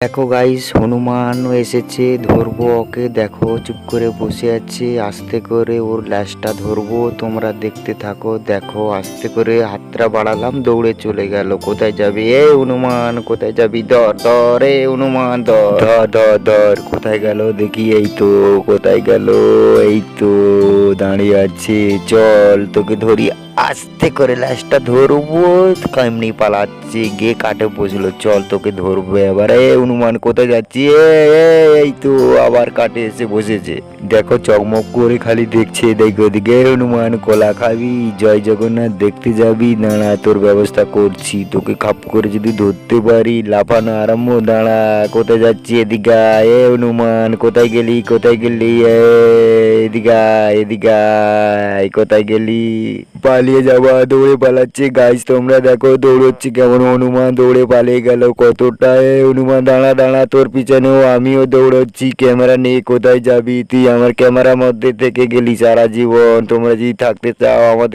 দেখো গাইস, হনুমান এসেছে, ধরবো ওকে। দেখো চুপ করে বসে আছে, আস্তে করে ওর ল্যাজটা ধরবো। তোমরা দেখতে থাকো। দেখো আস্তে করে হাতটা বাড়ালাম, দৌড়ে চলে গেল। কোথায় যাবি এ হনুমান, কোথায় যাবি? ধর ধর এ হনুমান, ধর ধর ধর ধর। কোথায় গেল দেখি? এই তো। কোথায় গেল? এই তো দাঁড়িয়ে আছে। চল তোকে ধরি। আস্তে করে ল্যাজটা ধরবো। কেমনি পালাচ্ছে, গিয়ে কাটে বসলো। চল তোকে ধরবো এবার। এ হনুমান কোথায় যাচ্ছি? এই তো আবার কাটে এসে বসেছে। দেখো চকমক করে খালি দেখছে দেখো দিকে। হনুমান কলা খাবি? জয় জগন্নাথ দেখতে যাবি? দাঁড়া, তোর ব্যবস্থা করছি। তোকে খাপ করে যদি ধরতে পারি, লাফানো আরম্ভ। দাঁড়া, কোথায় যাচ্ছি? এদিকে আয়। এ হনুমান কোথায় গেলি? কোথায় গেলি? এদিকে আয়, এদিকে আয়। কোথায় গেলি? পালিয়ে যাওয়া, দৌড়ে পালাচ্ছে। গাইস তোমরা দেখো দৌড়চ্ছে কেমন। হনুমান দৌড়ে পালিয়ে গেল কতটা। হনুমান দাঁড়া দাঁড়া, তোর পিছনেও আমিও দৌড়চ্ছি। ক্যামেরা নিয়ে কোথায় যাবি তুই? আমার ক্যামেরার মধ্যে থেকে গেলি সারা জীবন। তোমরা যদি থাকতে চাও আমাদের